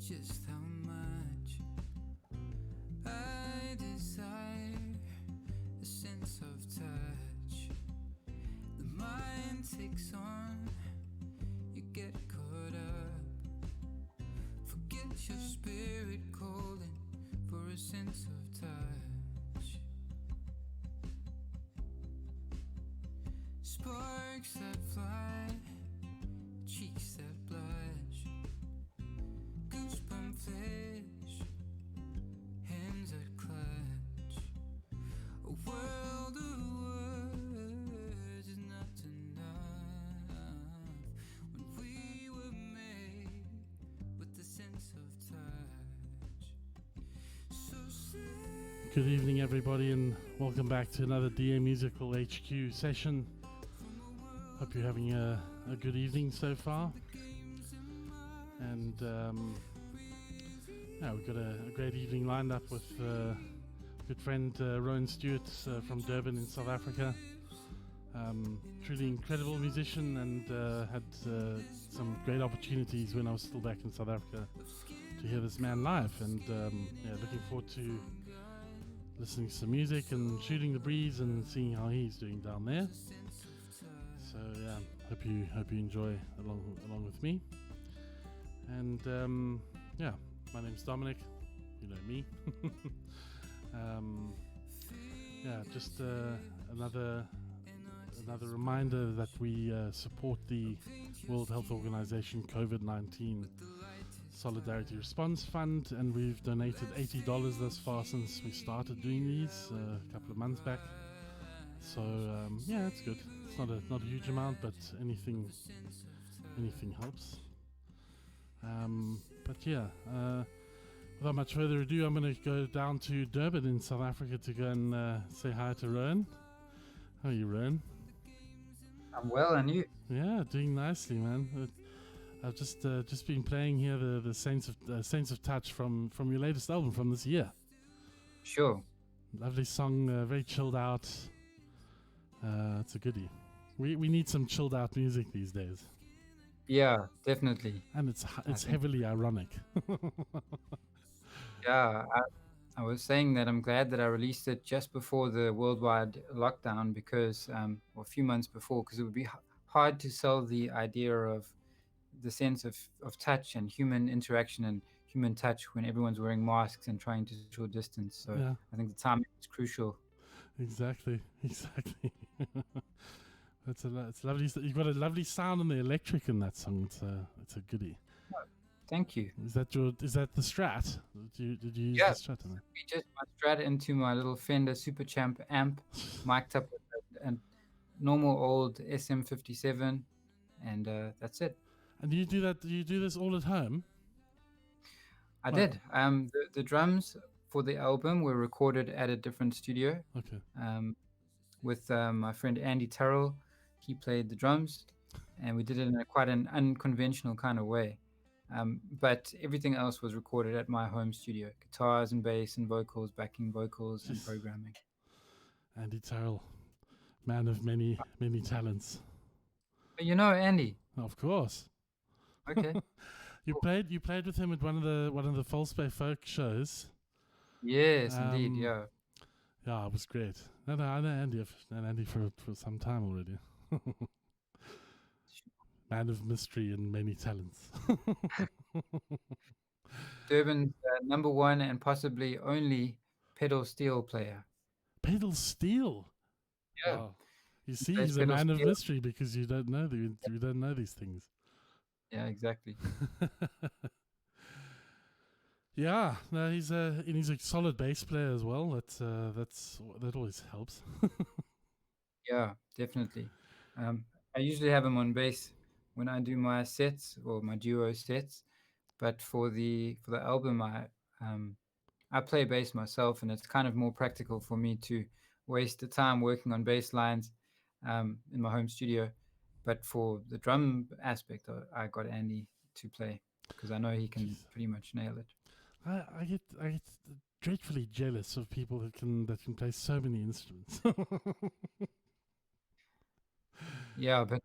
just how much I desire a sense of touch. The mind takes on, you get caught up. Forget your spirit calling for a sense of touch. Sparks that fly, cheeks that blush, goosebump flesh, hands that clutch. A world of words is not enough when we were made with the sense of touch. So say Good evening, everybody, and welcome back to another DA Musical HQ session. Hope you're having a good evening so far. And we've got a great evening lined up with good friend Rowan Stuart from Durban in South Africa. Truly incredible musician, and had some great opportunities when I was still back in South Africa to hear this man live. And looking forward to listening to some music and shooting the breeze and seeing how he's doing down there. So hope you enjoy along with me. And my name's Dominic. You know me. Just another reminder that we support the World Health Organization COVID-19 Solidarity Response Fund, and we've donated $80 thus far since we started doing these a couple of months back. So it's good. It's not a huge amount, but anything helps. Without much further ado, I'm going to go down to Durban in South Africa to go and say hi to Rowan. How are you, Rowan? I'm well, and you? Yeah, doing nicely, man. I've just been playing here the Saints of Touch from your latest album from this year. Sure. Lovely song, very chilled out. It's a goodie. We need some chilled out music these days. Yeah, definitely. And it's heavily ironic. Yeah, I was saying that I'm glad that I released it just before the worldwide lockdown, because or a few months before, because it would be hard to sell the idea of the sense of touch and human interaction and human touch when everyone's wearing masks and trying to social distance. So yeah. I think the timing is crucial. Exactly. It's lovely. You've got a lovely sound on the electric in that song. It's a goodie. Oh, thank you. Is that the Strat? Did you use the Strat on it? We just my Strat into my little Fender Super Champ amp, mic'd up with a normal old SM57, and that's it. And do you do that? Do you do this all at home? I did. The drums for the album were recorded at a different studio. Okay. With my friend Andy Terrell. He played the drums, and we did it in quite an unconventional kind of way. But everything else was recorded at my home studio. Guitars and bass and vocals, backing vocals and programming. Andy Terrell, man of many talents. You know Andy? Of course. Okay. You played with him at one of the False Bay Folk shows. Yes, indeed. Yeah. Yeah, it was great. I know Andy. I've known Andy for some time already. Man of mystery and many talents. Durban's number one and possibly only pedal steel player. Pedal steel? Yeah. Wow. You see, he's a man of mystery because you don't know these things. Yeah, exactly. Yeah, no, he's a solid bass player as well. That always helps. Yeah, definitely. I usually have him on bass when I do my sets or my duo sets, but for the album I play bass myself, and it's kind of more practical for me to waste the time working on bass lines in my home studio. But for the drum aspect, I got Andy to play because I know he can pretty much nail it. I get dreadfully jealous of people that can play so many instruments. Yeah, but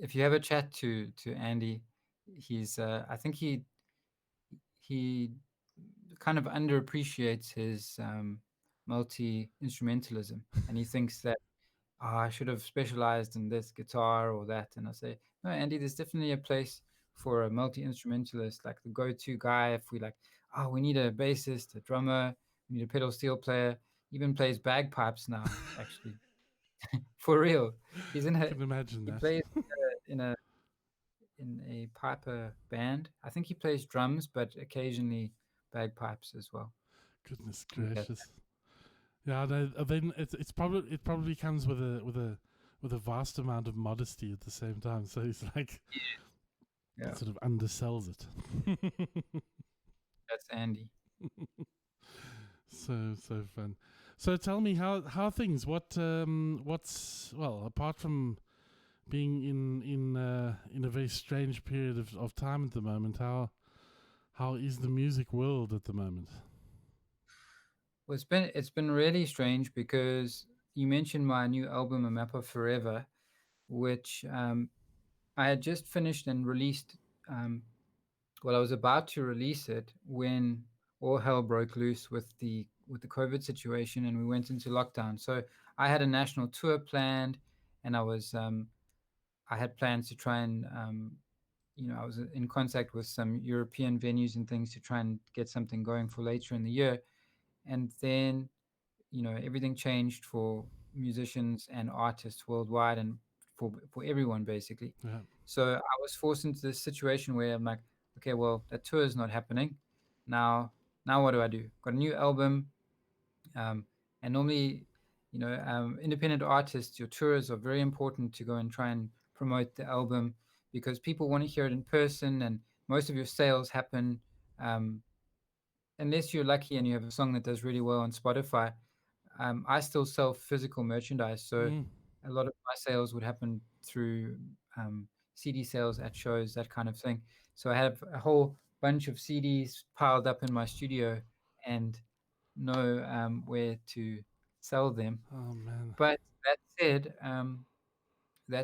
if you have a chat to Andy, he's I think he he kind of underappreciates his multi-instrumentalism, and he thinks that, oh, I should have specialized in this guitar or that. And I say, no, Andy, there's definitely a place for a multi-instrumentalist, like the go-to guy. If we like, oh, we need a bassist, a drummer, we need a pedal steel player, even plays bagpipes now, actually. For real. He's in I a, can imagine he that. plays in a piper band. I think he plays drums, but occasionally bagpipes as well. Goodness We get gracious. Yeah, then it probably comes with a vast amount of modesty at the same time. So he's like, Yeah, sort of undersells it. that's Andy. So fun. So tell me how things. What's well, apart from being in a very strange period of time at the moment, how is the music world at the moment? Well, it's been really strange because you mentioned my new album, A Map of Forever, which I had just finished and released. Well, I was about to release it when all hell broke loose with the COVID situation, and we went into lockdown. So I had a national tour planned, and I had plans to try and I was in contact with some European venues and things to try and get something going for later in the year, and then everything changed for musicians and artists worldwide, and for everyone basically. Yeah. So I was forced into this situation where I'm like, okay, well, that tour is not happening now. Now what do I do? Got a new album, and normally, independent artists, your tours are very important to go and try and promote the album, because people want to hear it in person, and most of your sales happen, um, unless you're lucky and you have a song that does really well on Spotify. I still sell physical merchandise, so Mm. a lot of my sales would happen through um, CD sales at shows, that kind of thing. So I have a whole bunch of CDs piled up in my studio and know where to sell them. Oh man. But that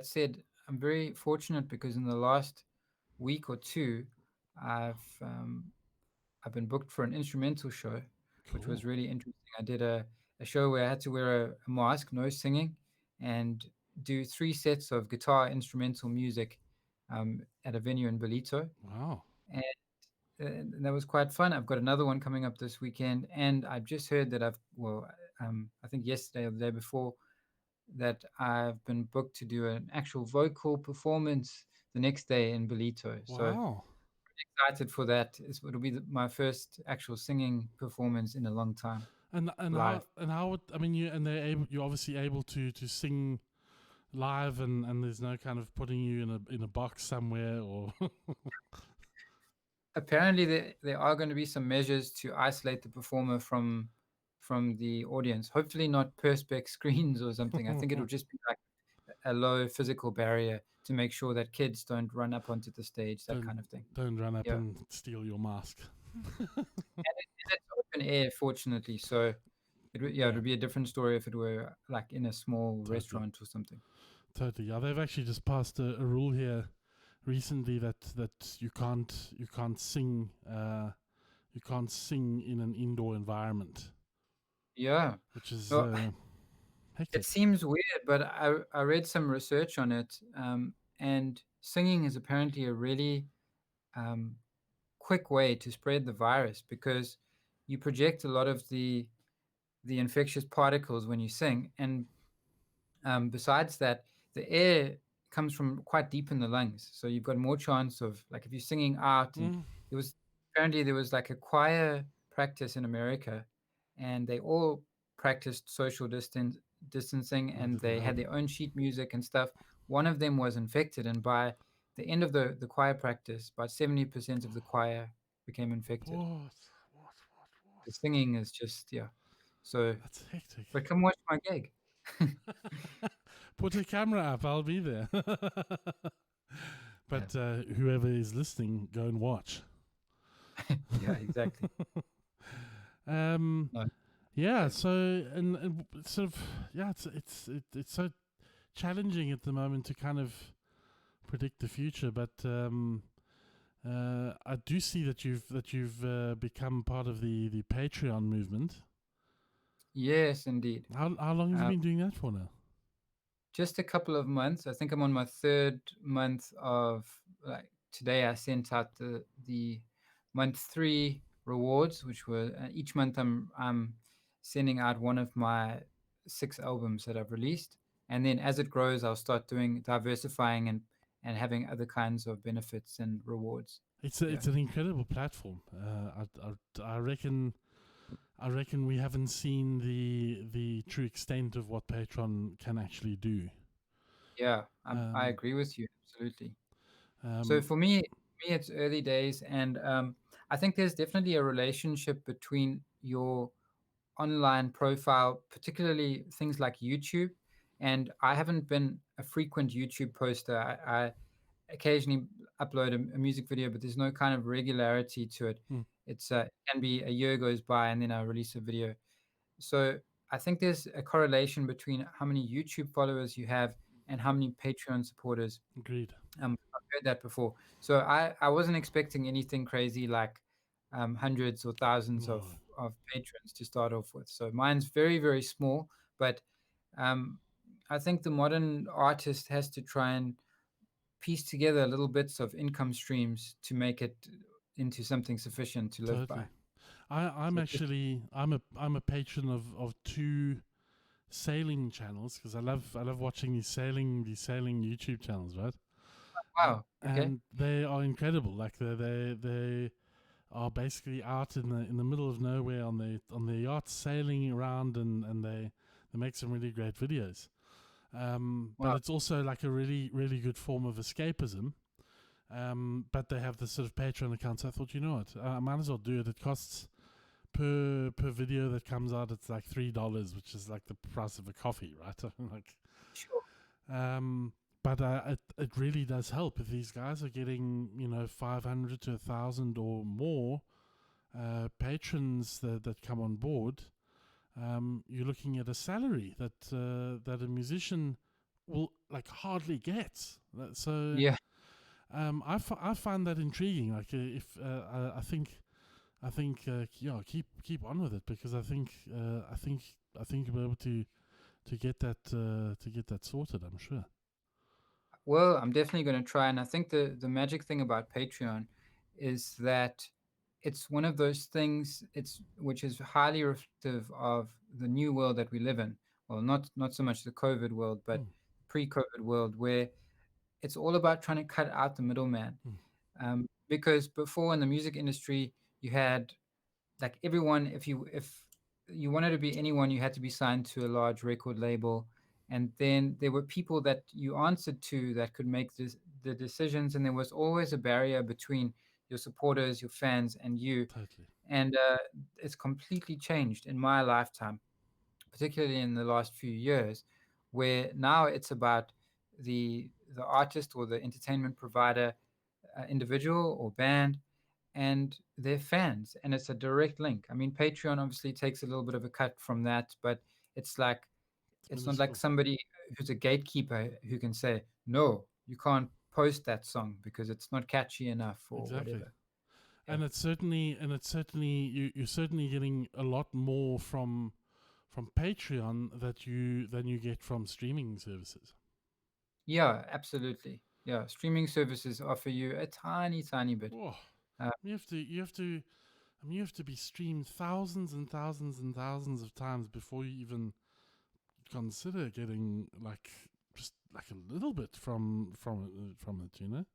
said, I'm very fortunate because in the last week or two, I've um, I've been booked for an instrumental show, which Cool. was really interesting. I did a show where I had to wear a mask, no singing, and do 3 sets of guitar instrumental music at a venue in Belito. Wow. And, and that was quite fun. I've got another one coming up this weekend, and I've just heard that I think yesterday or the day before, that I've been booked to do an actual vocal performance the next day in Belito. So Wow. excited for that. It'll be my first actual singing performance in a long time, And live. how would, I mean, you're obviously able to sing live, and there's no kind of putting you in a box somewhere or Apparently, there are going to be some measures to isolate the performer from the audience. Hopefully, not perspex screens or something. I think it'll just be like a low physical barrier to make sure that kids don't run up onto the stage, that don't kind of thing. don't run up Yeah, and steal your mask. and it's open air, fortunately. So Yeah, it would be a different story if it were like in a small totally, restaurant or something. totally. Yeah, they've actually just passed a rule here recently that you can't sing in an indoor environment, Yeah. which is Well, hectic. it seems weird, but I read some research on it, and singing is apparently a really um, quick way to spread the virus, because you project a lot of the infectious particles when you sing, and besides that, the air comes from quite deep in the lungs, so you've got more chance of, like, if you're singing out. And Mm. there was apparently there was like a choir practice in America, and they all practiced social distancing, I and didn't they know. had their own sheet music and stuff. One of them was infected, and by the end of the choir practice, about 70% of the choir became infected. What? The singing is just, yeah. So, That's hectic. but come watch my gig. Put a camera up. I'll be there. Yeah, But whoever is listening, go and watch. yeah, exactly. Um, No, yeah. exactly. So and sort of yeah, it's so challenging at the moment to kind of predict the future. But I do see that you've become part of the Patreon movement. Yes, indeed. How long have you been doing that for now? Just a couple of months. I think I'm on my third month of, like, today I sent out the month 3 rewards, which were each month I'm sending out one of my 6 albums that I've released, and then as it grows, I'll start doing diversifying and having other kinds of benefits and rewards. It's Yeah. an incredible platform. I reckon we haven't seen the true extent of what Patreon can actually do. Yeah, I agree with you absolutely. So Um, for me, it's early days, and I think there's definitely a relationship between your online profile, particularly things like YouTube. And I haven't been a frequent YouTube poster. I occasionally upload a music video, but there's no kind of regularity to it. hmm, It's it can be a year goes by and then I release a video. So I think there's a correlation between how many YouTube followers you have and how many Patreon supporters. Agreed. I've heard that before. So I wasn't expecting anything crazy like hundreds or thousands No, of patrons to start off with. So mine's very, very small, but um, I think the modern artist has to try and piece together little bits of income streams to make it into something sufficient to live by. totally. I'm So just, actually I'm a patron of 2 sailing channels because I love watching these sailing YouTube channels, right? wow, okay. And they are incredible. Like they are basically out in the middle of nowhere on their yachts sailing around, and they make some really great videos. But Wow. it's also like a really really good form of escapism. But they have this sort of Patreon account, so I thought, you know what, I might as well do it. It costs per video that comes out, it's like $3, which is like the price of a coffee, right? Like, Sure. but it really does help if these guys are getting 500 to 1,000 or more patrons that come on board. You're looking at a salary that a musician will like hardly get. So Yeah. I find that intriguing. Like if I think keep on with it, because I think you'll be able to get that sorted, I'm sure. Well, I'm definitely going to try. And I think the magic thing about Patreon is that it's one of those things which is highly reflective of the new world that we live in. Well, not so much the COVID world, but Mm, pre-COVID world, where it's all about trying to cut out the middleman. mm, Because before in the music industry, you had like everyone, if you wanted to be anyone, you had to be signed to a large record label, and then there were people that you answered to that could make the decisions, and there was always a barrier between your supporters, your fans, and you. totally. And it's completely changed in my lifetime, particularly in the last few years, where now it's about the artist or the entertainment provider, individual or band, and their fans, and it's a direct link. I mean, Patreon obviously takes a little bit of a cut from that, but it's like It's it's not like minuscule. somebody who's a gatekeeper who can say no, you can't post that song because it's not catchy enough or Exactly. whatever. Yeah. And it's certainly you're certainly getting a lot more from Patreon than you get from streaming services. Yeah, absolutely. Yeah, streaming services offer you a tiny, tiny bit. Oh, Uh, you have to be streamed thousands and thousands and thousands of times before you even consider getting like just like a little bit from it, you know?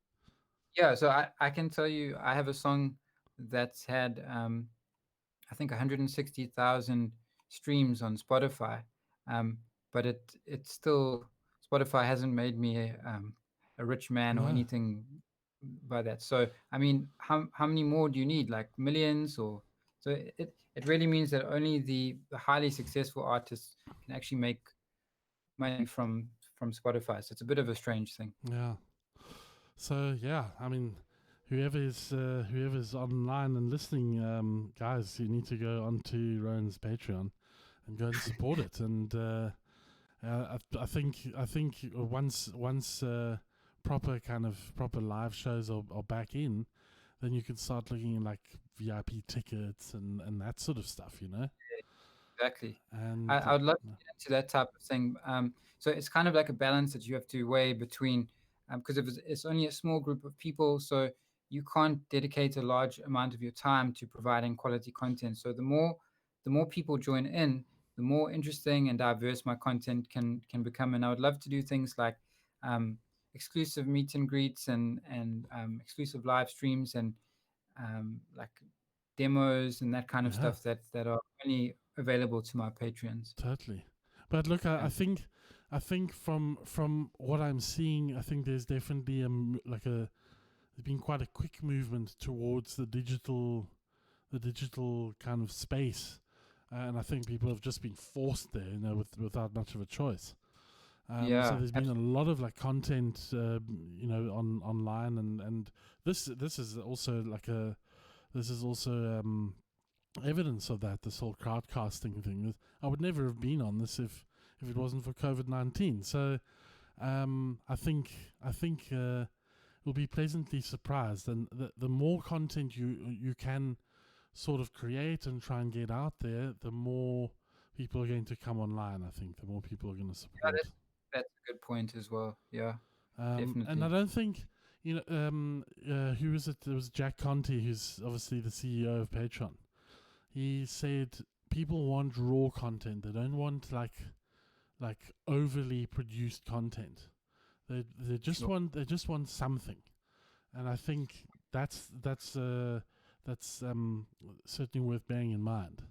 yeah, so I can tell you, I have a song that's had I think 160,000 streams on Spotify, um, but it's still, Spotify hasn't made me a rich man or No, anything by that. So I mean, how many more do you need? Like millions? Or so it really means that only the highly successful artists can actually make money from Spotify. So it's a bit of a strange thing. yeah. So yeah, I mean, whoever's online and listening, guys, you need to go onto Rowan's Patreon and go and support it. And I think once proper live shows are back in, then you can start looking at like VIP tickets and that sort of stuff, you know. Exactly. And I would love to get into that type of thing. So it's kind of like a balance that you have to weigh between, because if it's only a small group of people, so you can't dedicate a large amount of your time to providing quality content. So the more people join in, the more interesting and diverse my content can become. And I would love to do things like um, exclusive meet and greets and exclusive live streams and like demos and that kind of yeah, stuff that are only available to my patrons. totally. But look, Yeah. I think from what I'm seeing, I think there's definitely there's been quite a quick movement towards the digital kind of space, and I think people have just been forced there, you know, without much of a choice. So there's been a lot of like content, you know, online, and this is also evidence of that. This whole crowdcasting thing. I would never have been on this if it wasn't for COVID-19. So I think you'll be pleasantly surprised, and the more content you can sort of create and try and get out there, the more people are going to come online. I think the more people are going to support. That's a good point as well. Yeah, definitely. And I don't think, you know, who was it? It was Jack Conte, who's obviously the CEO of Patreon. He said people want raw content. They don't want like overly produced content. They just want something, and I think that's certainly worth bearing in mind.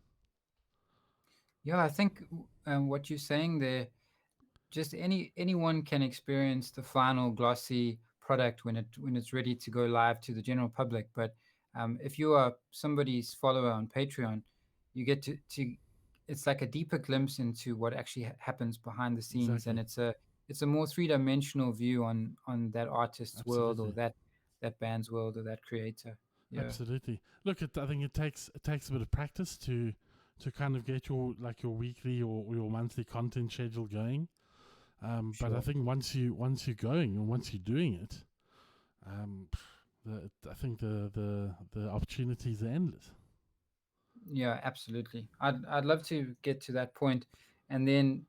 Yeah, I think what you're saying there, just anyone can experience the final glossy product when it's ready to go live to the general public. But if you are somebody's follower on Patreon, you get to it's like a deeper glimpse into what actually happens behind the scenes, Exactly. and it's a more three-dimensional view on that artist's world, or Absolutely. that band's world, or that creator. Yeah, Absolutely. Look, I think it takes a bit of practice to kind of get your weekly or your monthly content schedule going. But I think once you're going and once you're doing it, I think the opportunities are endless. yeah, absolutely. I'd love to get to that point, and then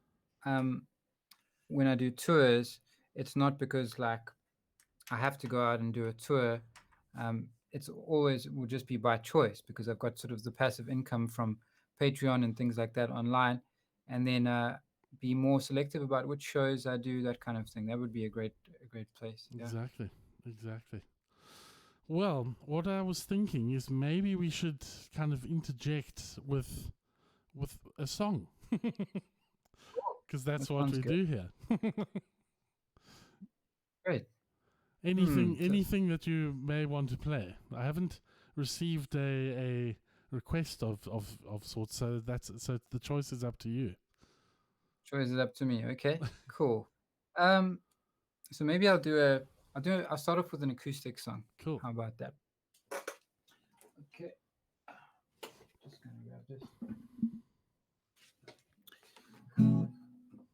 when I do tours, it's not because like I have to go out and do a tour. It's always will just be by choice because I've got sort of the passive income from Patreon and things like that online, and then be more selective about which shows I do, that kind of thing. That would be a great place. Yeah. Exactly. Well, what I was thinking is maybe we should kind of interject with a song, because that's That what sounds we good. do here. Great. Anything that you may want to play. I haven't received a request of sorts, so the choice is up to you. Choice is up to me. Okay. Cool. So maybe I'll start off with an acoustic song. Cool. How about that? Okay. Just gonna grab this.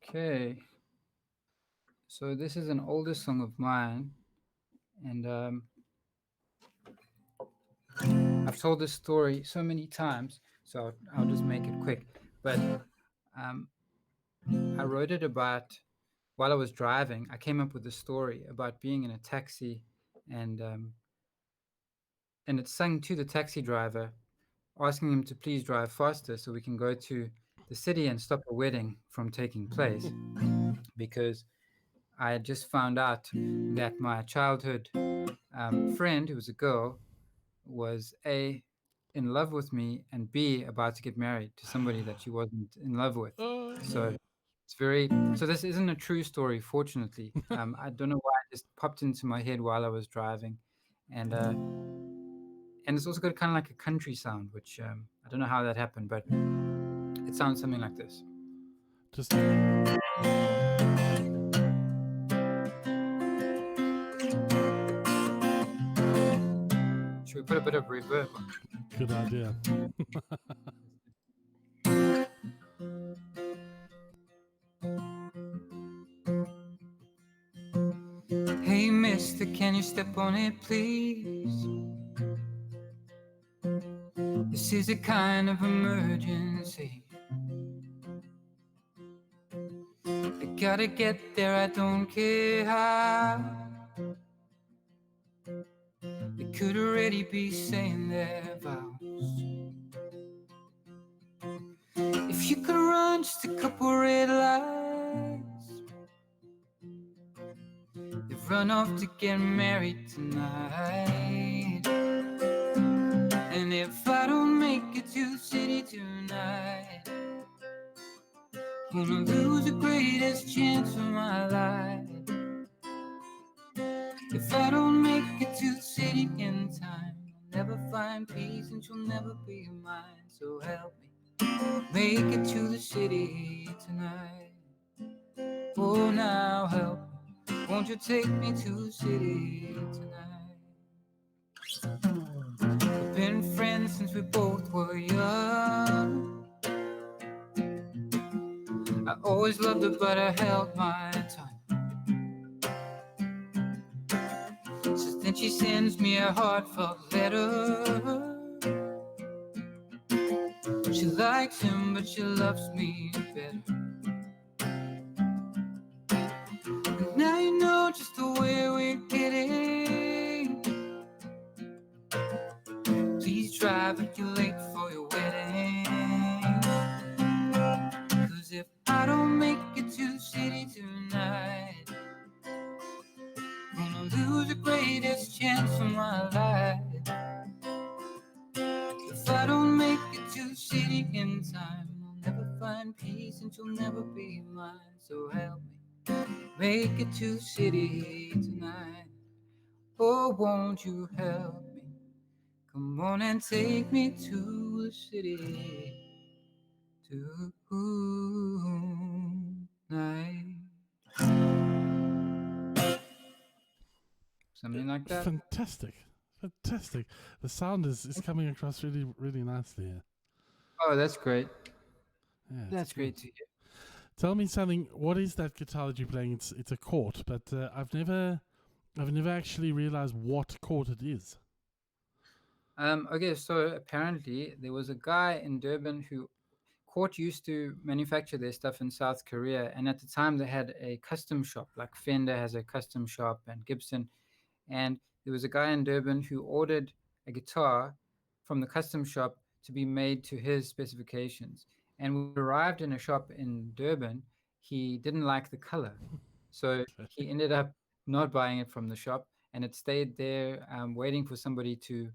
Okay. So this is an older song of mine, and I've told this story so many times, so I'll just make it quick. But I wrote it about while I was driving. I came up with a story about being in a taxi, and it's sung to the taxi driver, asking him to please drive faster so we can go to the city and stop a wedding from taking place, because I had just found out that my childhood friend, who was a girl, was A, in love with me, and B, about to get married to somebody that she wasn't in love with. So so this isn't a true story, fortunately. I don't know why it just popped into my head while I was driving. And it's also got kind of like a country sound, which I don't know how that happened, but it sounds something like this. Just Should we put a bit of reverb on? good idea. Hey mister, can you step on it please? This is a kind of emergency. I gotta get there, I don't care how. They could already be saying their vows. If you could run just a couple red lights, they've run off to get married tonight. And if I don't make it to the city tonight, gonna lose the greatest chance of my life. If I don't make it to the city in time, I'll never find peace and she'll never be mine. So help me make it to the city tonight. Oh, now help me, won't you take me to the city tonight? We've been friends since we both were young. I always loved her, but I held my tongue. So then she sends me a heartfelt letter. She likes him, but she loves me better. And now you know just the way we're getting. Please drive if you're late for your wedding. 'Cause if I don't make it to the city tonight, I'm gonna lose the greatest chance of my life. If I don't make it to the city in time, I'll never find peace and you'll never be mine. So help me make it to the city tonight. Oh, won't you help me? Come on and take me to the city tonight. Something like that. Fantastic. Fantastic. The sound is coming across really, really nicely here. Oh, that's great. Yeah, it's That's good. great to hear. Tell me something. What is that guitar that you're playing? It's a chord, but I've never actually realized what chord it is. Okay, so apparently there was a guy in Durban who Court used to manufacture their stuff in South Korea, and at the time they had a custom shop, like Fender has a custom shop and Gibson. And there was a guy in Durban who ordered a guitar from the custom shop to be made to his specifications. And when it arrived in a shop in Durban, he didn't like the color. So he ended up not buying it from the shop, and it stayed there waiting for somebody to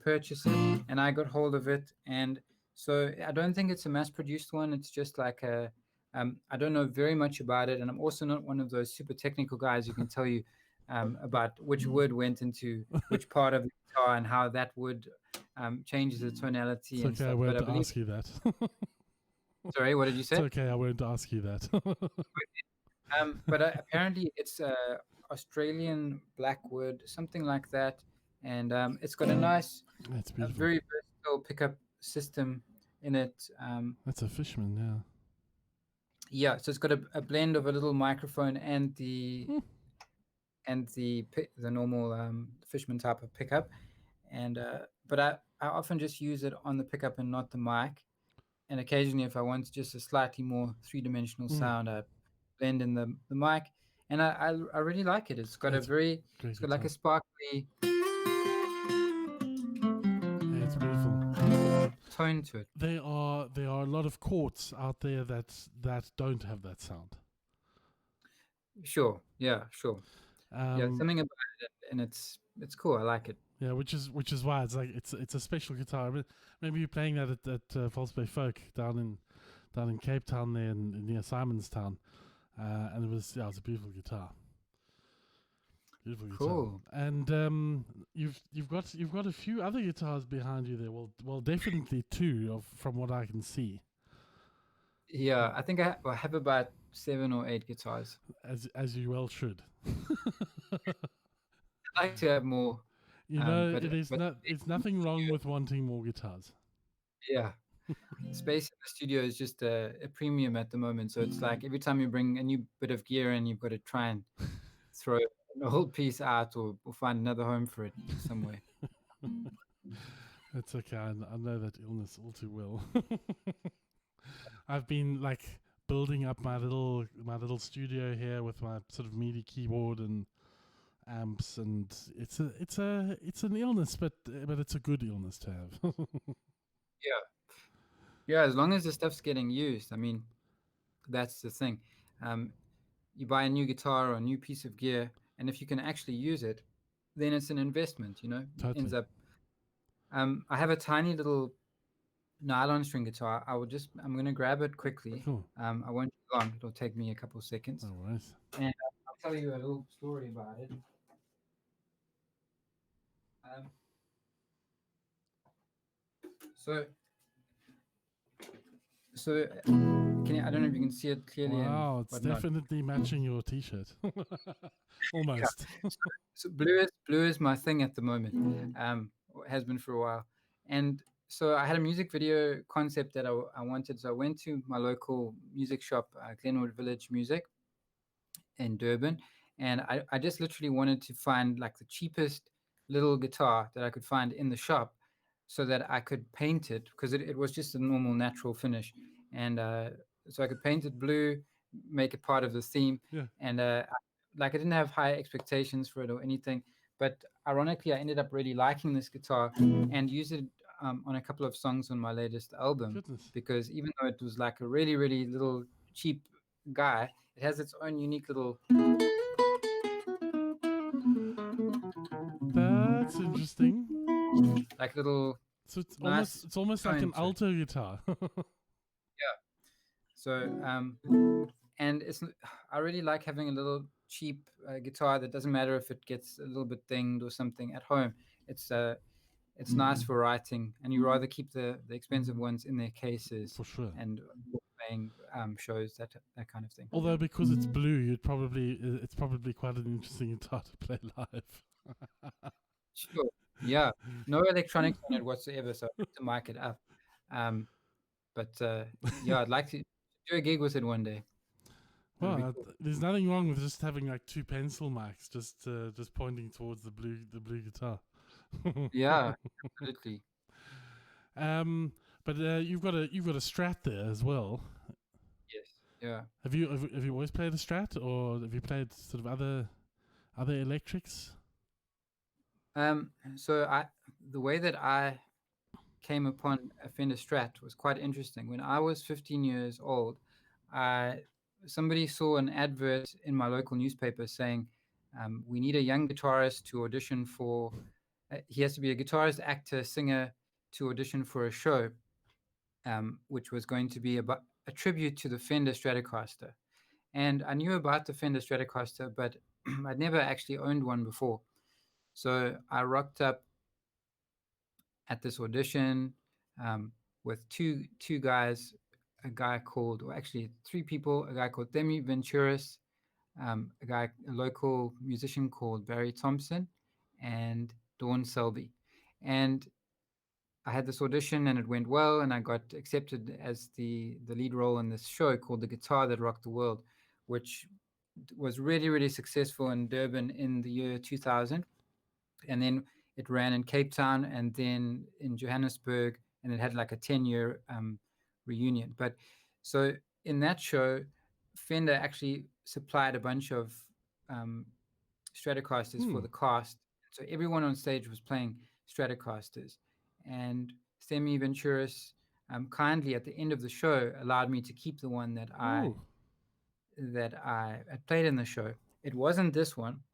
purchase it. And I got hold of it. And so I don't think it's a mass produced one. It's just like a, I don't know very much about it. And I'm also not one of those super technical guys who can tell you about which wood went into which part of the guitar and how that wood changes the tonality It's and okay, I stuff. won't But I believe, ask you that. sorry, what did you It's say? okay, I won't ask you that. But apparently it's Australian blackwood, something like that. And it's got a nice, That's a beautiful. very versatile pickup system in it. That's a Fishman, yeah. Yeah, so it's got a blend of a little microphone and the the normal Fishman type of pickup. And but I often just use it on the pickup and not the mic. And occasionally, if I want just a slightly more three-dimensional sound, I blend in the mic. And I really like it. It's got It's great great got like a guitar. sparkly Yeah, it's beautiful. tone to it. There are a lot of courts out there that don't have that sound. Sure, yeah, sure. Yeah, Um, something about it, and it's cool. I like it. yeah, which is why it's like it's a special guitar. Maybe you're playing that at False Bay Folk down in Cape Town there near Simonstown, and it was a beautiful guitar. Beautiful guitar. Cool. And you've got a few other guitars behind you there. Well, definitely two from what I can see. Yeah, I think I have about 7 or 8 guitars. As you well should. I'd like to have more. You know, but it's nothing wrong with wanting more guitars. yeah, space in the studio is just a premium at the moment. So it's like every time you bring a new bit of gear in, you've got to try and throw an old piece out or find another home for it somewhere. It's okay. I know that illness all too well. I've been like building up my little studio here with my sort of MIDI keyboard and amps, and it's an illness, but it's a good illness to have. Yeah. Yeah, as long as the stuff's getting used. I mean, that's the thing. You buy a new guitar or a new piece of gear, and if you can actually use it, then it's an investment, you know? Ends Totally. up. I have a tiny little nylon string guitar. I'm going to grab it quickly. Cool. I won't be long. It'll take me a couple seconds. No worries. And I'll tell you a little story about it. Um, so, I don't know if you can see it clearly. Wow, it's definitely matching your T-shirt. Almost. So blue is my thing at the moment. Has been for a while, and so I had a music video concept that I wanted. So I went to my local music shop, Glenwood Village Music in Durban, and I just literally wanted to find like the cheapest little guitar that I could find in the shop, so that I could paint it, because it was just a normal natural finish, and so I could paint it blue, make it part of the theme, Yeah. and like I didn't have high expectations for it or anything, but ironically I ended up really liking this guitar and used it on a couple of songs on my latest album. Goodness. Because even though it was like a really really little cheap guy, it has its own unique little. That's interesting. Like little. So it's Nice almost like an tone to it. alto guitar. So and I really like having a little cheap guitar that doesn't matter if it gets a little bit dinged or something at home. It's nice for writing, and you rather keep the expensive ones in their cases For sure. and playing shows, that kind of thing. Although because it's blue, it's probably quite an interesting guitar to play live. Sure. Yeah. No electronics on it whatsoever, so I need to mic it up. But yeah, I'd like to do a gig with it one day. That'd be Well, cool. there's nothing wrong with just having like two pencil mics, just pointing towards the blue guitar. Yeah, absolutely. But you've got a Strat there as well. Yes. Yeah. Have you always played a Strat, or have you played sort of other electrics? So the way that I came upon a Fender Strat was quite interesting. When I was 15 years old, somebody saw an advert in my local newspaper saying, we need a young guitarist to audition for. He has to be a guitarist, actor, singer to audition for a show, which was going to be about a tribute to the Fender Stratocaster. And I knew about the Fender Stratocaster, but I'd never actually owned one before. So I rocked up at this audition with two guys, actually three people, a guy called Demi Venturis, a local musician called Barry Thompson, and Dawn Selby. And I had this audition and it went well, and I got accepted as the lead role in this show called The Guitar That Rocked the World, which was really, really successful in Durban in the year 2000. And then it ran in Cape Town and then in Johannesburg, and it had like a 10-year reunion. But so in that show, Fender actually supplied a bunch of Stratocasters for the cast. So everyone on stage was playing Stratocasters. And Semi Venturis kindly at the end of the show allowed me to keep the one that I had played in the show. It wasn't this one.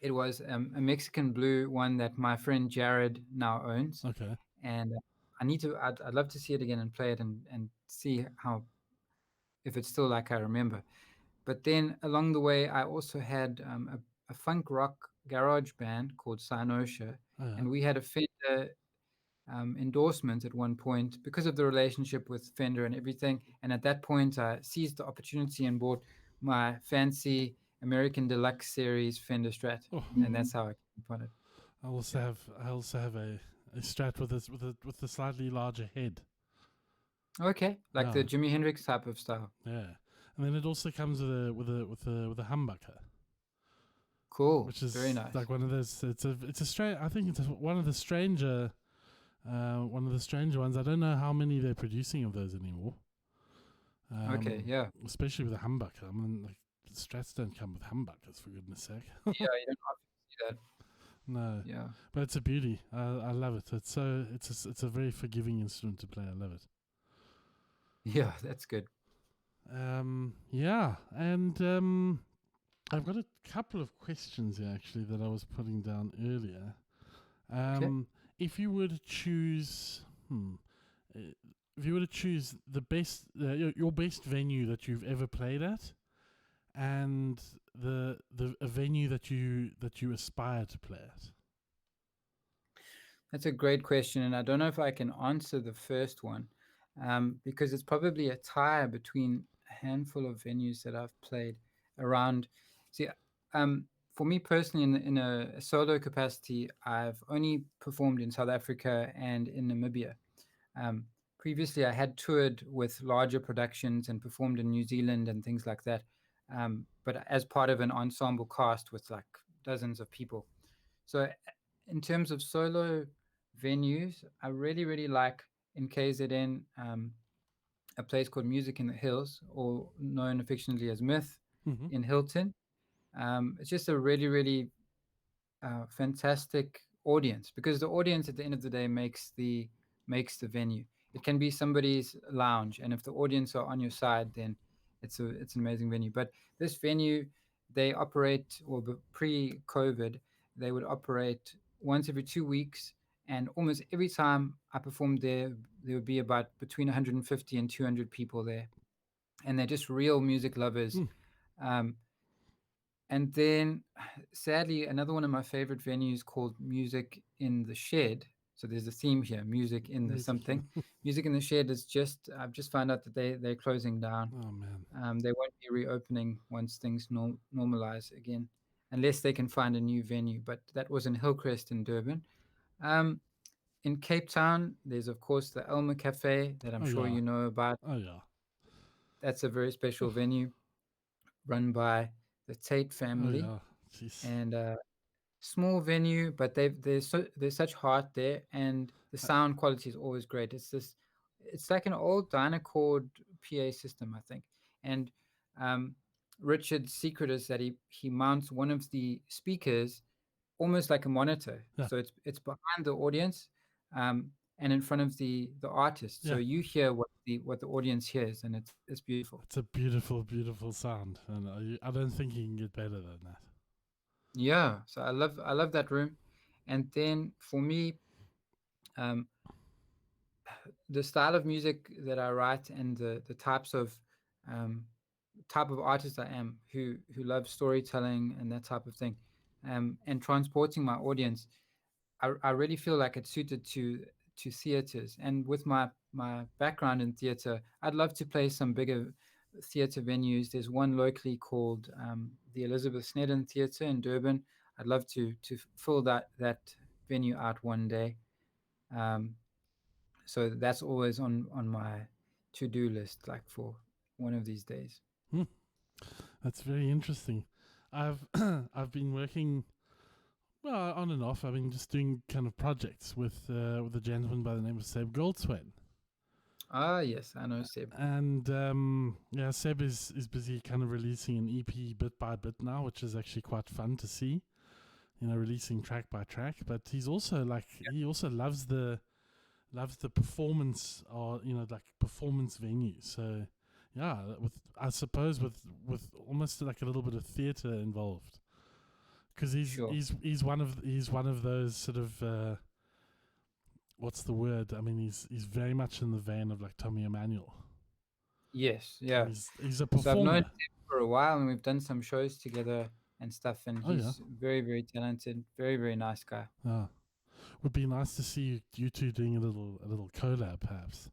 It was a Mexican blue one that my friend Jared now owns. Okay. And I'd love to see it again and play it and see if it's still like I remember. But then along the way, I also had a funk rock garage band called Cynosha, and we had a Fender endorsement at one point because of the relationship with Fender and everything. And at that point, I seized the opportunity and bought my fancy American Deluxe Series Fender Strat, and that's how I came upon it. I also have a Strat with a slightly larger head. Okay, like the Jimi Hendrix type of style. Yeah, and then it also comes with a humbucker. Cool, which is very nice. Like one of those. It's a strange. I think it's one of the stranger One of the strange ones. I don't know how many they're producing of those anymore. Okay, yeah, Especially with the humbucker. I mean, like, the Strats don't come with humbuckers, for goodness sake. yeah, you don't often see that. No, Yeah, but it's a beauty. I love it. It's a very forgiving instrument to play. I love it. yeah, that's good. Yeah, and I've got a couple of questions here actually that I was putting down earlier. Okay. If you were to choose, if you were to choose the best, your best venue that you've ever played at, and the a venue that you aspire to play at. That's a great question, and I don't know if I can answer the first one, because it's probably a tie between a handful of venues that I've played around. See, for me personally, in a solo capacity, I've only performed in South Africa and in Namibia. Um, Previously, I had toured with larger productions and performed in New Zealand and things like that, but as part of an ensemble cast with like dozens of people. So, in terms of solo venues, I really, really like in KZN a place called Music in the Hills, or known affectionately as Myth, Mm-hmm. in Hilton. It's just a really, really fantastic audience, because the audience at the end of the day makes the venue. It can be somebody's lounge, and if the audience are on your side, then it's an amazing venue. But this venue, they operate, or pre-COVID, they would operate once every 2 weeks, and almost every time I performed there, there would be about between 150 and 200 people there, and they're just real music lovers. Mm, Um, and then, sadly, another one of my favorite venues called Music in the Shed. So there's a theme here: music in the music. something. Music in the Shed is just, I've just found out that they're closing down. Oh man. They won't be reopening once things normalize again, unless they can find a new venue. But that was in Hillcrest in Durban. Um, in Cape Town, there's of course the Elmer Cafe that I'm Oh sure yeah. you know about. Oh yeah. That's a very special venue run by the Tate Oh family, yeah. Jeez. and small venue, but there's such heart there, and the Uh, sound quality is always great. It's like an old Dynacord PA system, I think. And um, Richard's secret is that he mounts one of the speakers almost like a monitor, yeah. so it's behind the audience, um, and in front of the artist, so Yeah. you hear what the audience hears, and it's beautiful. It's a beautiful, beautiful sound, and I don't think you can get better than that. Yeah, so I love that room. And then for me, um, the style of music that I write, and the um, type of artist I am, who loves storytelling and that type of thing, and transporting my audience, I really feel like it's suited to theaters. And with my background in theater, I'd love to play some bigger theater venues. There's one locally called the Elizabeth Snedden Theatre in Durban. I'd love to fill that venue out one day. Um, so that's always on my to-do list, like for one of these days. Hmm. That's very interesting. I've I've been working, well, on and off. I've been just doing kind of projects with a gentleman by the name of Seb Goldswain. Ah, yes, I know Seb. And yeah, Seb is busy kind of releasing an EP bit by bit now, which is actually quite fun to see. You know, releasing track by track. But he's also like, he also loves the performance, or you know, like performance venues. So yeah, with, I suppose, with almost like a little bit of theatre involved, because Sure. he's one of those sort of what's the word? I mean, he's very much in the vein of like Tommy Emmanuel. Yes, So yeah. he's a So I've known performer. him for a while, and we've done some shows together and stuff. And Oh yeah, he's very, very talented, very, very nice guy. yeah. Would be nice to see you two doing a little collab, perhaps.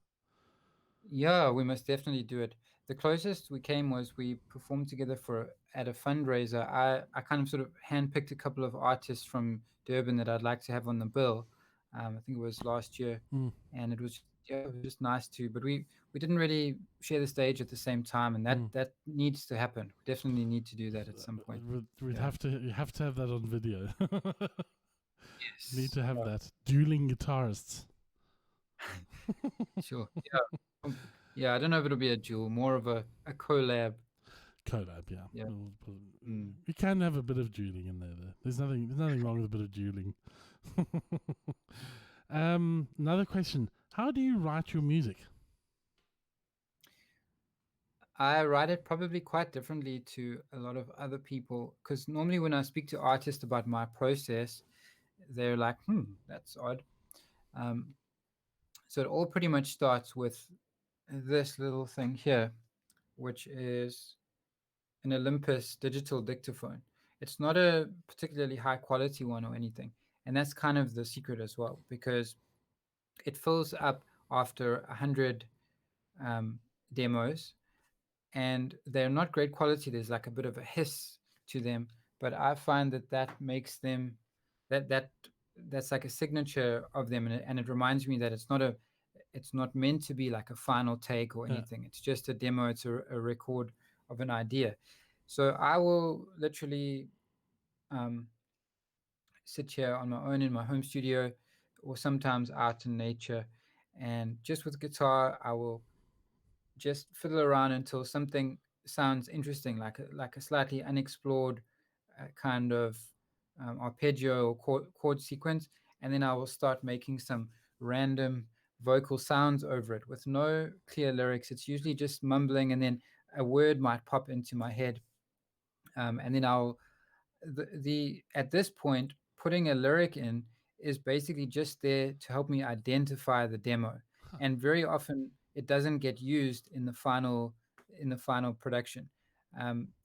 Yeah, we must definitely do it. The closest we came was we performed together for at a fundraiser. I kind of sort of handpicked a couple of artists from Durban that I'd like to have on the bill. I think it was last year, Mm. and it was, yeah, it was just nice to. But we didn't really share the stage at the same time, and that Mm. that needs to happen. We definitely need to do that at some point. We'd Yeah. have to, you have to have that on video. Need Yes. to have Yeah. that dueling guitarists. Sure. Yeah. Yeah, I don't know if it'll be a duel, more of a collab. Collab, yeah. Yeah. Mm. We can have a bit of dueling in there, though. There's nothing wrong with a bit of dueling. Another question: how do you write your music? I write it probably quite differently to a lot of other people because normally when I speak to artists about my process, they're like, that's odd. Um, so it all pretty much starts with this little thing here, which is an Olympus digital dictaphone. It's not a particularly high quality one or anything. And that's kind of the secret as well, because it fills up after 100 um, demos, and they're not great quality. There's like a bit of a hiss to them, but I find that that makes them that that that's like a signature of them, and it reminds me that it's not meant to be like a final take or Yeah, anything. It's just a demo. It's a record of an idea. So I will literally um, sit here on my own in my home studio, or sometimes out in nature, and just with guitar, I will just fiddle around until something sounds interesting, like a slightly unexplored kind of arpeggio or chord sequence, and then I will start making some random vocal sounds over it with no clear lyrics. It's usually just mumbling, and then a word might pop into my head, and then I'll the at this point putting a lyric in is basically just there to help me identify the demo, and very often it doesn't get used in the final production.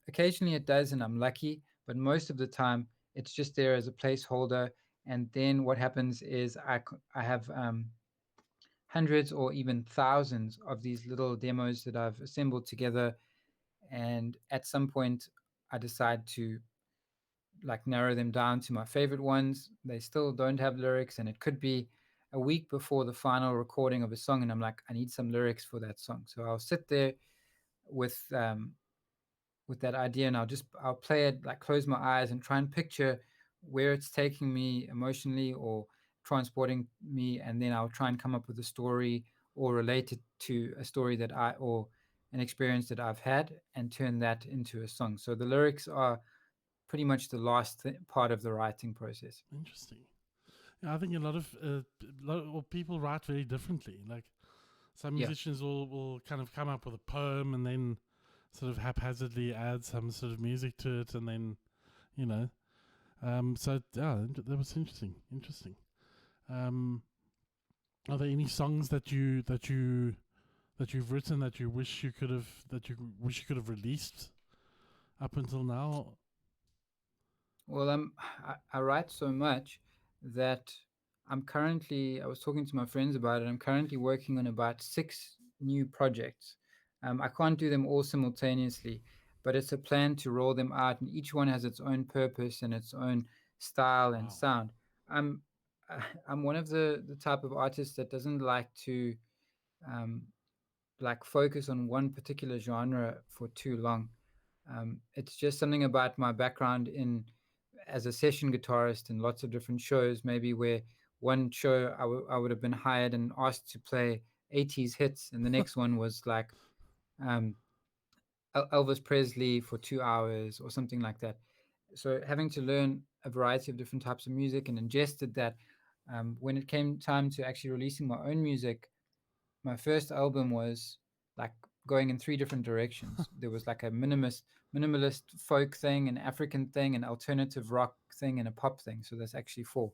Occasionally it does and I'm lucky, but most of the time it's just there as a placeholder. And then what happens is I have hundreds or even thousands of these little demos that I've assembled together, and at some point I decide to like narrow them down to my favorite ones. They still don't have lyrics, and it could be a week before the final recording of a song, and I'm like, I need some lyrics for that song. So I'll sit there with with that idea, and I'll play it, like close my eyes and try and picture where it's taking me emotionally or transporting me, and then I'll try and come up with a story or relate it to a story that I or an experience that I've had, and turn that into a song. So the lyrics are pretty much the last part of the writing process. interesting. Yeah, I think a lot of people write very differently. Like some Yeah. musicians will kind of come up with a poem and then sort of haphazardly add some sort of music to it, and then you know. So yeah, that was interesting. Interesting. Um, are there any songs that you've written that you wish you could have released up until now? Well, I write so much that I was talking to my friends about it. I'm currently working on about 6 new projects. I can't do them all simultaneously, but it's a plan to roll them out, and each one has its own purpose and its own style and Wow. sound. I'm I'm one of the type of artists that doesn't like to um, like focus on one particular genre for too long. It's just something about my background in as a session guitarist in lots of different shows. Maybe where one show I would have been hired and asked to play 80s hits, and the next one was like um, Elvis Presley for 2 hours or something like that. So having to learn a variety of different types of music and ingested that. When it came time to actually releasing my own music, my first album was like going in 3 different directions. There was like a minimalist folk thing, an African thing, an alternative rock thing, and a pop thing. So there's actually 4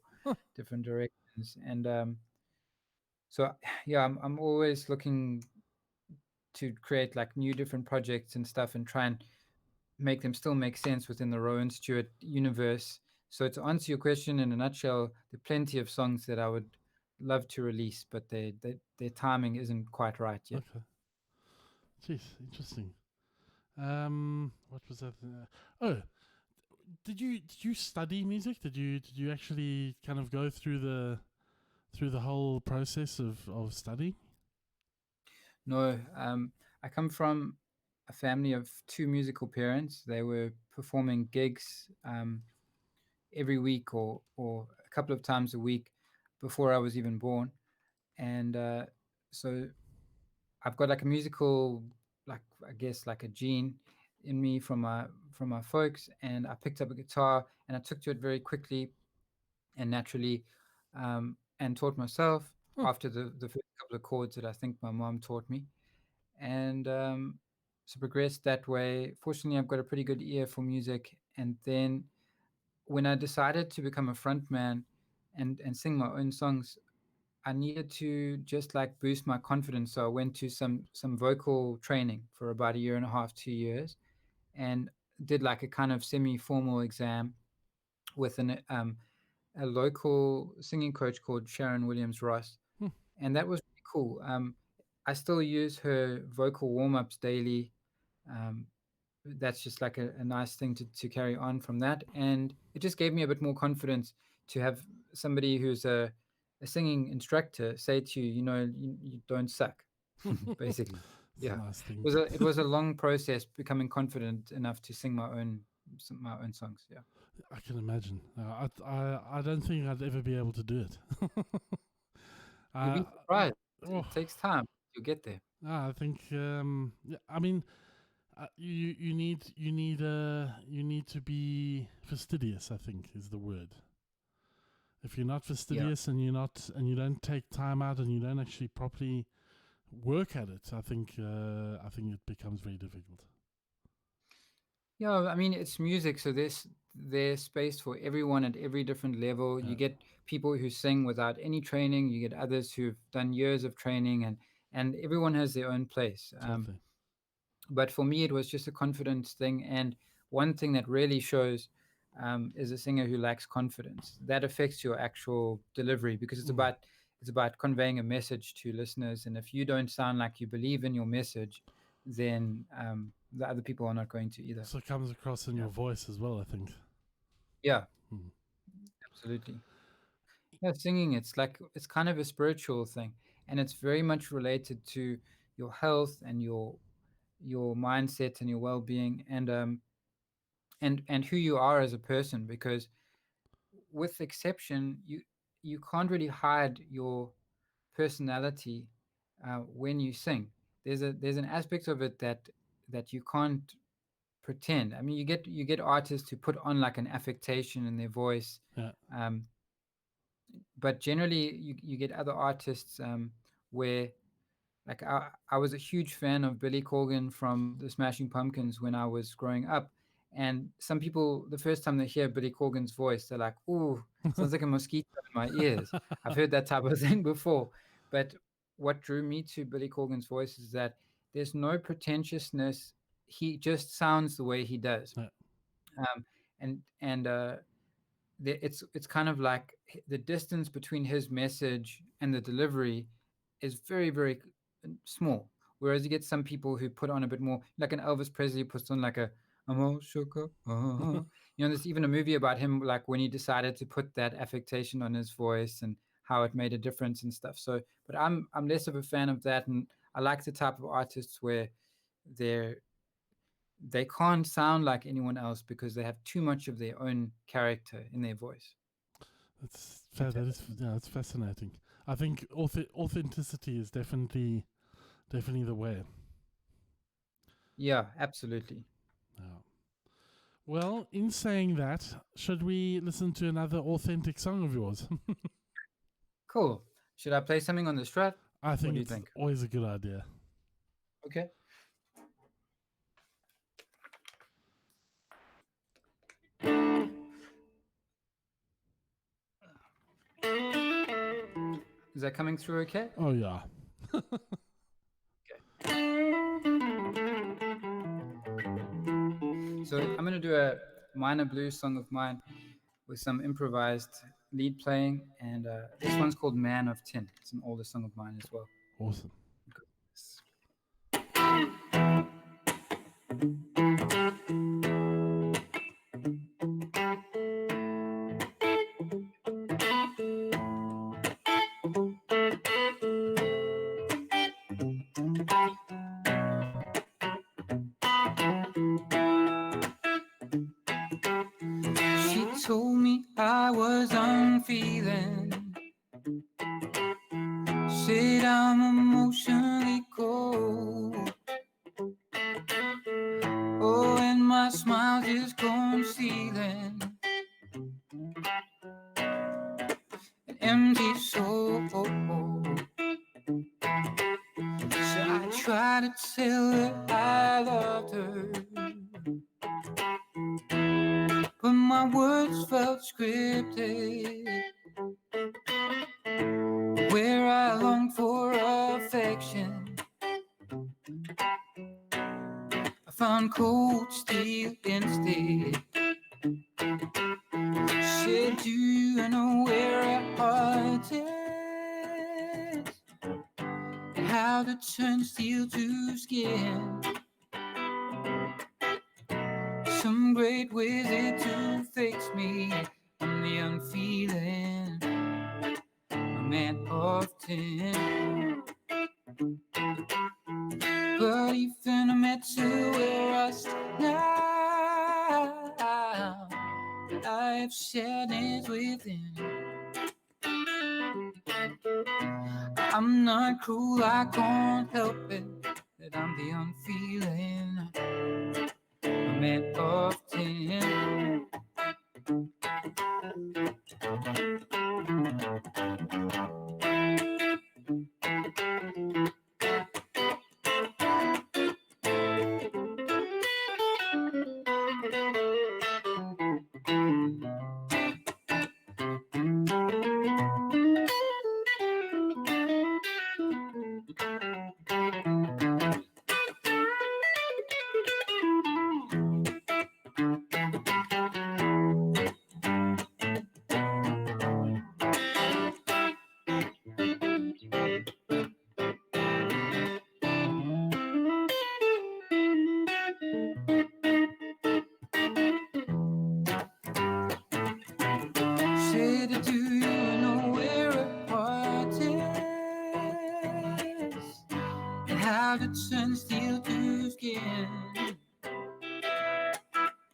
different directions. And so yeah, I'm always looking to create like new different projects and stuff, and try and make them still make sense within the Rowan Stuart universe. So to answer your question in a nutshell, there are plenty of songs that I would love to release, but their timing isn't quite right yet. Okay. Jeez, interesting. What was that? Oh, did you study music? Did you actually kind of go through the whole process of studying? No, I come from a family of 2 musical parents. They were performing gigs every week or a couple of times a week before I was even born. and so I've got like a musical, like I guess like a gene in me from my folks, and I picked up a guitar and I took to it very quickly and naturally, and taught myself Huh. after the first couple of chords that I think my mom taught me, and so progressed that way. Fortunately, I've got a pretty good ear for music, and then when I decided to become a frontman and sing my own songs, I needed to just like boost my confidence. So I went to some vocal training for about a year and a half, 2 years, and did like a kind of semi-formal exam with a local singing coach called Sharon Williams Ross, Hmm. and that was pretty cool. I still use her vocal warm-ups daily. Um, that's just like a nice thing to carry on from that, and it just gave me a bit more confidence to have somebody who's a singing instructor say to you, you know, you don't suck, basically. It's a Yeah, nice thing. it was a long process becoming confident enough to sing my own songs. Yeah, I can imagine. I don't think I'd ever be able to do it. you'll uh, be surprised. oh, It takes time. You'll get there. I think. Yeah, I mean, you need to be fastidious. I think is the word. If you're not Yeah. fastidious and you don't take time out and you don't actually properly work at it, I think it becomes very difficult. Yeah, I mean it's music, so there's space for everyone at every different level. Yeah, You get people who sing without any training. You get others who've done years of training, and everyone has their own place. totally. But for me, it was just a confidence thing. And one thing that really shows is a singer who lacks confidence. That affects your actual delivery because Mm. it's about conveying a message to listeners. And if you don't sound like you believe in your message, then the other people are not going to either. So it comes across in Yeah. your voice as well. I think. Yeah, Mm. absolutely. Yeah, singing, it's kind of a spiritual thing, and it's very much related to your health and your mindset and your well-being, and who you are as a person, because with exception, you can't really hide your personality when you sing. There's an aspect of it that you can't pretend. I mean, you get artists who put on like an affectation in their voice, Yeah. um, but generally you get other artists where like I was a huge fan of Billy Corgan from the Smashing Pumpkins when I was growing up, and some people the first time they hear Billy Corgan's voice they're like, "Ooh, sounds like a mosquito in my ears." I've heard that type of thing before, but what drew me to Billy Corgan's voice is that there's no pretentiousness. He just sounds the way he does, Yeah. um, and it's kind of like the distance between his message and the delivery is very small. Whereas you get some people who put on a bit more, like an Elvis Presley puts on like a "I'm all shook up." You know, there's even a movie about him, like when he decided to put that affectation on his voice and how it made a difference and stuff. So, but I'm less of a fan of that, and I like the type of artists where they're they can't sound like anyone else because they have too much of their own character in their voice. If that That is makes sense. yeah, it's fascinating. I think authenticity is definitely the way. Yeah, absolutely. Yeah. Well, in saying that, should we listen to another authentic song of yours? Cool. Should I play something on the Strat? I What think do you it's think? always a good idea. Okay. Is that coming through okay? Oh yeah. So I'm going to do a minor blues song of mine with some improvised lead playing, and this one's called Man of Tin. It's an older song of mine as well. Awesome. She told me I was unfeeling, I'm emotionally cold. Oh, and my smile just concealing an empty soul. So I tried to tell her I loved her, but my words felt scripted. Where I longed for affection, I found cold steel instead. Said, do you know where a heart is? And how to turn steel to skin? Some great wizard to fix me. I'm the unfeeling, a man of tin. But even I met to where us now, I have sadness within. I'm not cruel, I can't help it, that I'm the unfeeling, a man of tin. Said, do you know where a heart is? And how to turn steel to skin?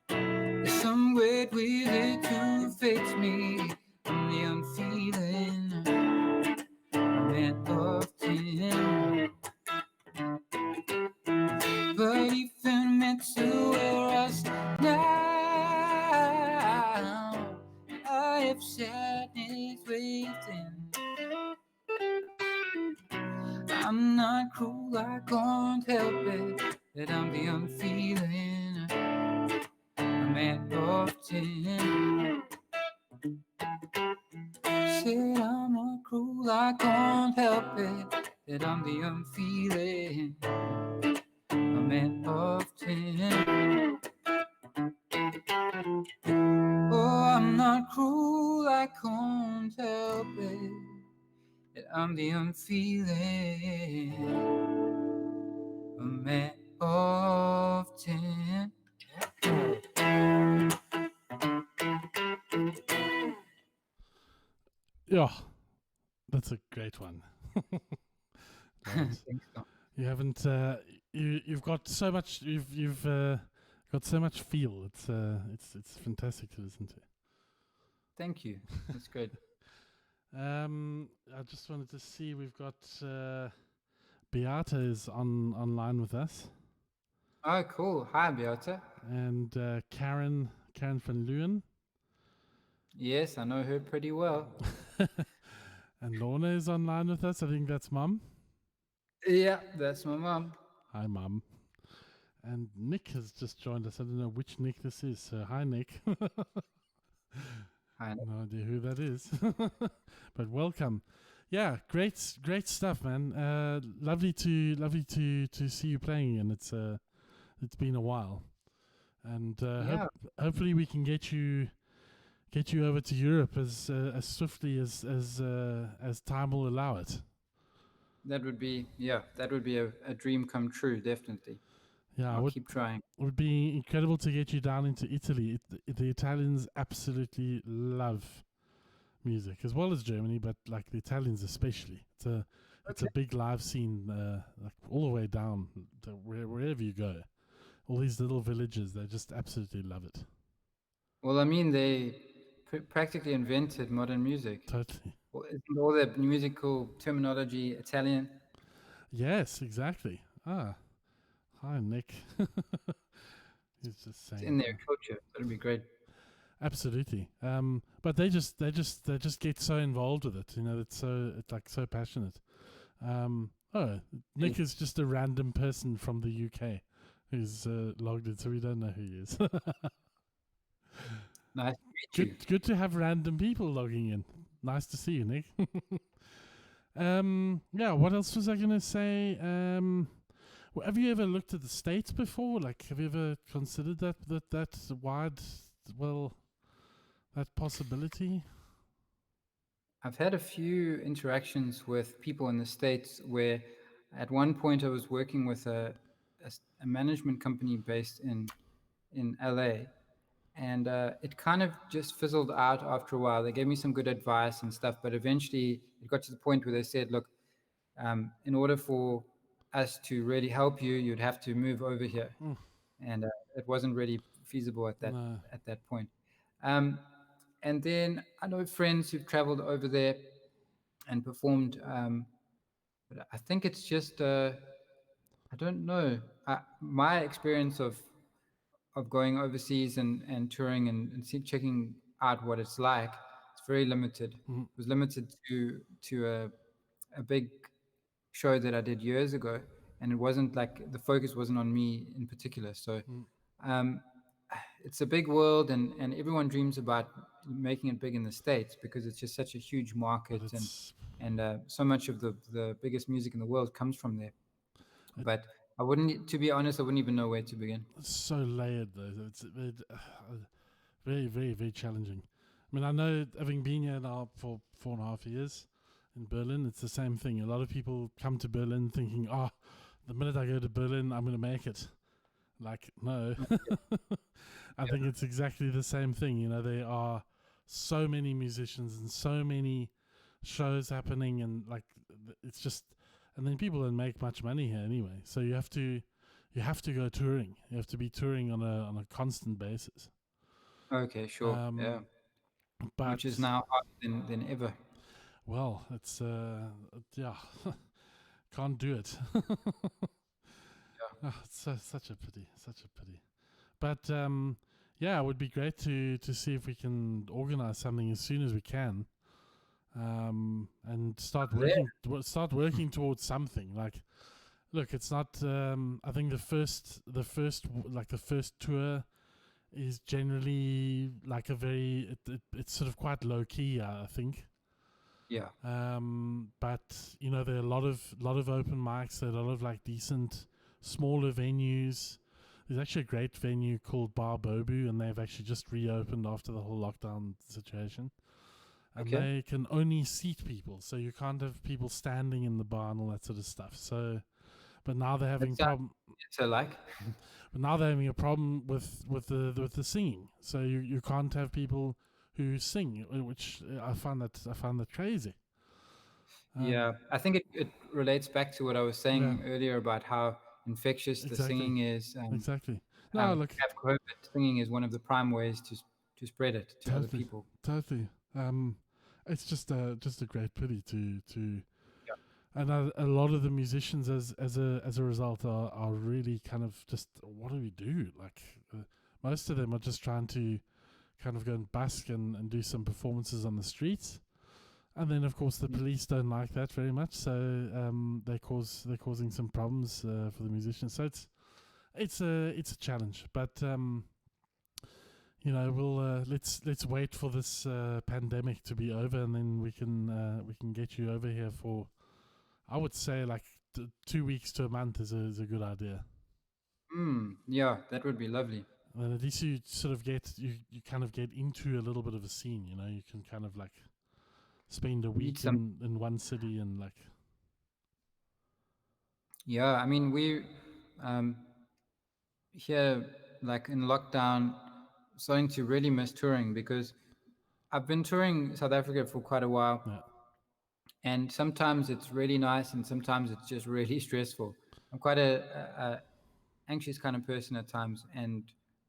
There's some great way to fix me. I'm the unfeeling, a man of tin. But even meant to wear us down, I have sadness within. I'm not cruel, I can't help it, that I'm the unfeeling, a man of tin. Said I'm not cruel, I can't help it, that I'm the unfeeling, a man of tin. Oh, I'm not cruel, I can't help it, that I'm the unfeeling, a man of tin. Yeah, that's a great one. Love it. Thanks, Tom. You haven't. You've got so much. You've got so much feel. It's fantastic to listen to. Thank you. That's great. I just wanted to see. We've got Beata is online with us, Oh, cool. Hi, Beata. and Karen van Leeuwen, Yes, I know her pretty well. and Lorna is online with us. I think that's Mum. Yeah, that's my mum. Hi, Mum. And Nick has just joined us. I don't know which Nick this is. So hi, Nick. Hi. No idea who that is, but welcome. Yeah, great stuff, man. Lovely to see you playing again. It's been a while, and Yeah, hopefully we can get you over to Europe as swiftly as time will allow it. that would be a dream come true, definitely. Yeah, I'll keep trying. it would be incredible to get you down into Italy. The Italians absolutely love music as well as Germany, but like the Italians especially. It's a big live scene, like all the way down to wherever you go. All these little villages, they just absolutely love it. Well, I mean, they practically invented modern music. Totally. isn't all the musical terminology Italian? Yes, exactly. Ah, hi, Nick. He's just It's saying in their hi. culture. That'd be great. Absolutely. But they just get so involved with it. You know, it's like so passionate. Oh, Hey, Nick is just a random person from the UK who's logged in, so we don't know who he is. nice to meet you. Good to have random people logging in. Nice to see you, Nick. Yeah. What else was I gonna say? Have you ever looked at the States before? Like, have you ever considered that wide, well, that possibility? I've had a few interactions with people in the States where at one point I was working with a management company based in LA. And it kind of just fizzled out after a while. They gave me some good advice and stuff, but eventually it got to the point where they said, look, in order for us to really help you, you'd have to move over here. Mm, And it wasn't really feasible no. at that point. Um, and then I know friends who've traveled over there and performed, but I think it's just I don't know. My experience of going overseas and touring and checking out what it's like, it's very limited. Mm, It was limited to a big show that I did years ago, and it wasn't like the focus wasn't on me in particular. So mm. um, it's a big world, and everyone dreams about making it big in the States because it's just such a huge But market, it's and so much of the biggest music in the world comes from there. it, But I wouldn't, to be honest, I wouldn't even know where to begin. it's so layered though. Very, very, very challenging. I mean, I know having been here now for 4.5 years in Berlin, it's the same thing. A lot of people come to Berlin thinking, oh, the minute I go to Berlin, I'm going to make it. Like, no. I think it's exactly the same thing. You know, there are so many musicians and so many shows happening, and like, it's just, and then people don't make much money here anyway. So you have to go touring. You have to be touring on a constant basis. Okay, sure. Yeah. Um, but Which is now harder than ever. well, it's yeah, can't do it. Oh, it's such a pity, such a pity. But yeah, it would be great to see if we can organize something as soon as we can, and start working towards something. Like, look, it's not. I think the first tour is generally like a it's sort of quite low key. I think. Yeah. But there are a lot of open mics. There are a lot of like decent smaller venues. There's actually a great venue called Bar Bobu, and they've actually just reopened after the whole lockdown situation. And Okay. they can only seat people, so you can't have people standing in the bar and all that sort of stuff. So, but now they're That having sounds problem. so like. But now they're having a problem with the singing. So you can't have people who sing, which I find that crazy. Um, Yeah. I think it relates back to what I was yeah, saying earlier about how infectious the exactly, singing is. exactly. No, If look, you have COVID, singing is one of the prime ways to spread it to other totally, people. totally. It's just a great pity to Yeah. and a lot of the musicians as a result are really kind of just, what do we do? Like, most of them are just trying to kind of go and busk and do some performances on the streets. And then, of course, the Mm. police don't like that very much, so they're causing some problems for the musicians. So it's a challenge, but we'll let's wait for this pandemic to be over, and then we can get you over here for, I would say, like 2 weeks to a month is a good idea. Yeah, that would be lovely. And then at least you sort of you kind of get into a little bit of a scene. You can kind of like spend a Meet week some. in one city and like. Yeah, I mean we um, here like in lockdown, starting to really miss touring because I've been touring South Africa for quite a while, Yeah. and sometimes it's really nice, and sometimes it's just really stressful. I'm quite a anxious kind of person at times, and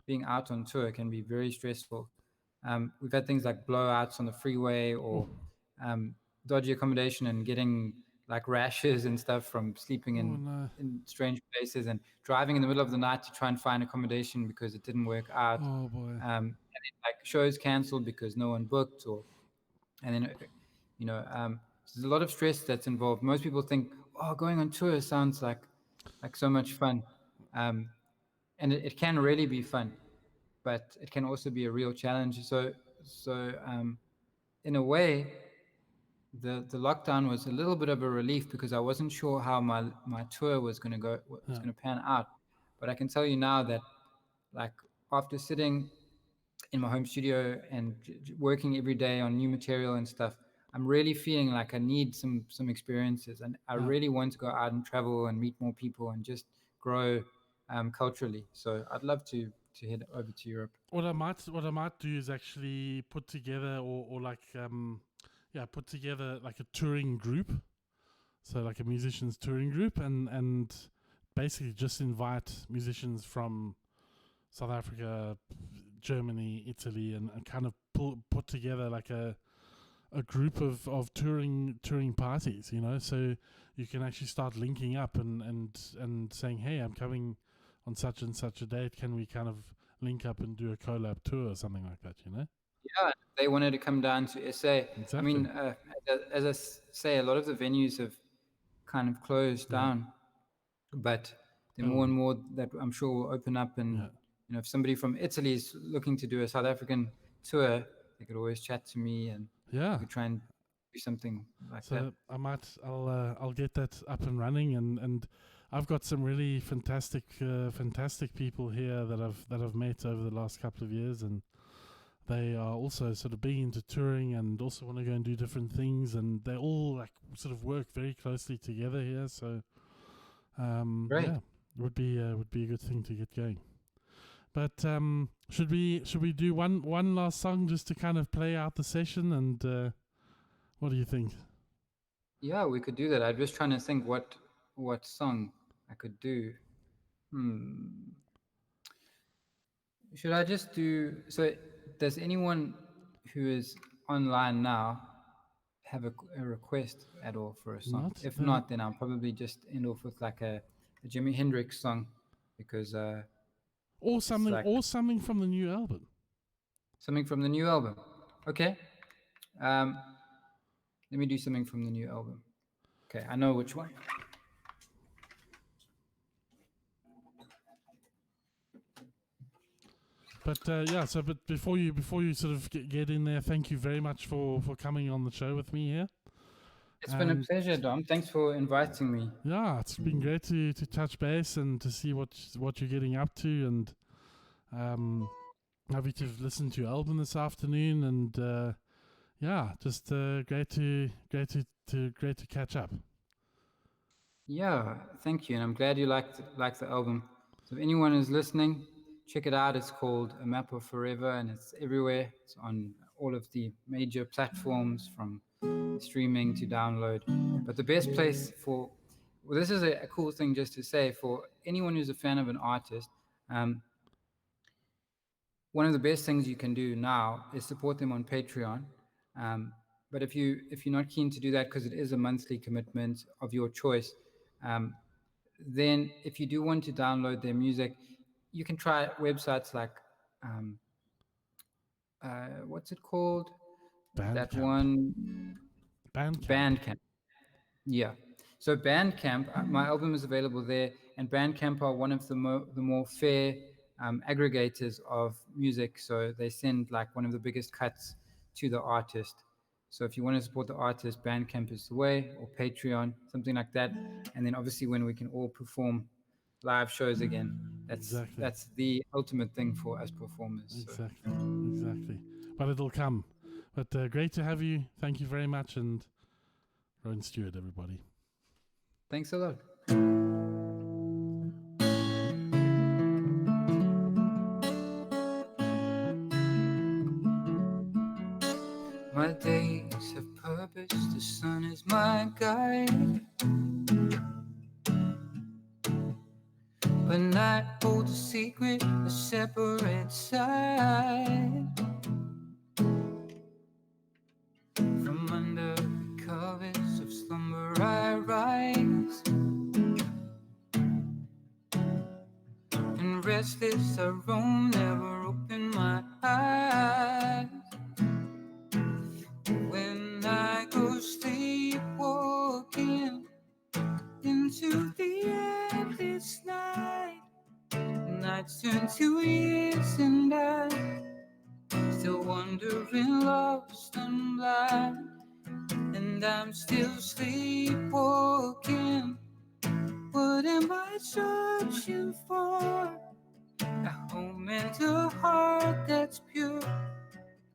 being out on tour can be very stressful. We've had things like blowouts on the freeway, Oh, or um, dodgy accommodation and getting like rashes and stuff from sleeping Oh no. in strange places, and driving in the middle of the night to try and find accommodation because it didn't work out. Oh boy. And then, like, shows canceled because no one booked, or and then there's a lot of stress that's involved. Most people think, oh, going on tour sounds like so much fun, um, and it can really be fun, but it can also be a real challenge. So in a way, the lockdown was a little bit of a relief because I wasn't sure how my tour was going to go, was Yeah. going to pan out. But I can tell you now that, like, after sitting in my home studio and working every day on new material and stuff, I'm really feeling like I need some experiences, and I Yeah. really want to go out and travel and meet more people and just grow culturally. So I'd love to head over to Europe. What I might do is actually put together or like put together like a touring group. So like a musicians touring group, and basically just invite musicians from South Africa, Germany, Italy, and kind of put together like a group of touring parties, so you can actually start linking up and saying, hey, I'm coming on such and such a date, can we kind of link up and do a collab tour or something like that, Yeah, they wanted to come down to SA. I Exactly. mean, as I say, a lot of the venues have kind of closed Yeah. down, but the Oh, more and more that I'm sure will open up. And yeah. if somebody from Italy is looking to do a South African tour, they could always chat to me, and Yeah. we could try and do something like that. So I'll get that up and running, and I've got some really fantastic people here that I've met over the last couple of years, and they are also sort of big into touring and also want to go and do different things, and they all like sort of work very closely together here. So Great. yeah, would be a good thing to get going. But should we do one last song just to kind of play out the session, and what do you think? Yeah, we could do that. I'm just trying to think what song I could do. Should I just do so? Does anyone who is online now have a request at all for a song? Not If that not, then I'll probably just end off with like a Jimi Hendrix song, because or it's like something from the new album. something from the new album. Okay. Let me do something from the new album. Okay, I know which one. But but before you sort of get in there, thank you very much for coming on the show with me here. It's been a pleasure, Dom. Thanks for inviting me. Yeah, it's been great to touch base and to see what you're getting up to, and happy to listen to your album this afternoon, and just great to catch up. Yeah, thank you, and I'm glad you liked the album. So if anyone is listening, check it out. It's called A Map of Forever, and it's everywhere. It's on all of the major platforms, from streaming to download. But the best place this is a cool thing just to say for anyone who's a fan of an artist. One of the best things you can do now is support them on Patreon. But if you're not keen to do that because it is a monthly commitment of your choice, then if you do want to download their music, you can try websites like what's it called? That one, Bandcamp. Yeah. So Bandcamp, my album is available there, and Bandcamp are one of the more fair aggregators of music. So they send like one of the biggest cuts to the artist. So if you want to support the artist, Bandcamp is the way, or Patreon, something like that. And then obviously when we can all perform live shows again, that's the ultimate thing for us performers. Exactly. But it'll come. But great to have you. Thank you very much, and Rowan Stuart, everybody. Thanks a lot. My days have purpose, the sun is my guide. But night holds a secret, a separate side. From under the restless, I roam, never open my eyes. When I go sleepwalking into the endless night, nights turn to years and I still wandering, lost and blind. And I'm still sleepwalking. What am I searching for? A home and a heart that's pure,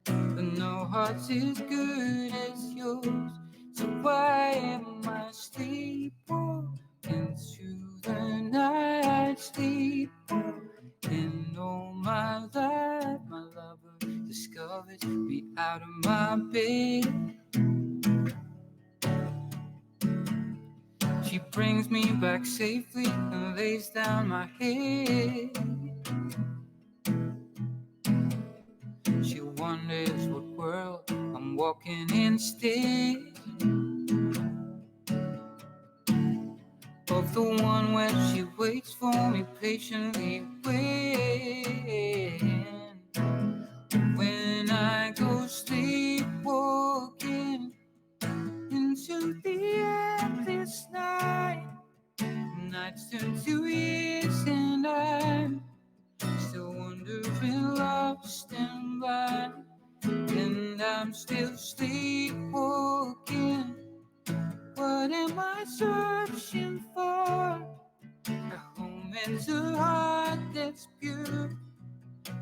but no heart's as good as yours. So why am I sleepwalking through the night? Sleepwalking all my life. My lover discovers me out of my bed. She brings me back safely and lays down my head. She wonders what world I'm walking instead of the one where she waits for me patiently waiting. When I go sleepwalking into the endless night, nights turn to years and I'm still wandering, lost and blind. And I'm still sleepwalking. What am I searching for? A home and a heart that's pure,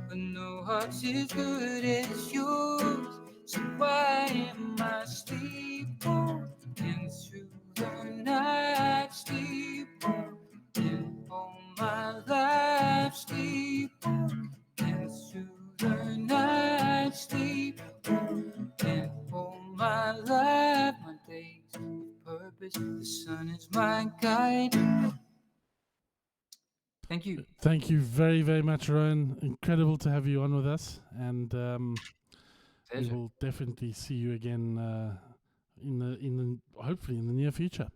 but no heart's as good as yours. So why am I sleepwalking through the night? Sleepwalking all my life. Sleepwalking through the night. Sleepwalking all my life. My days with purpose. The sun is my guide. Thank you. Thank you very, very much, Rowan. Incredible to have you on with us, and we Pleasure. will definitely see you again hopefully in the near future.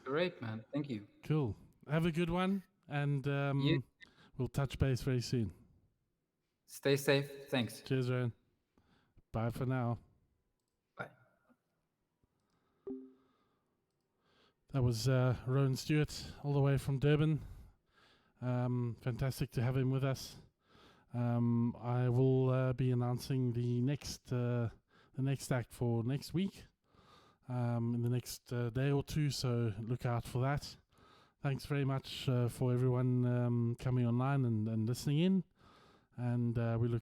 Great, man. Thank you. Cool. Have a good one, and You we'll touch base very soon. stay safe. Thanks. Cheers, Rowan. Bye for now. Bye. That was Rowan Stuart, all the way from Durban. Fantastic to have him with us. I will be announcing the next act for next week in the next day or two, so look out for that. Thanks very much for everyone coming online and listening in, and we look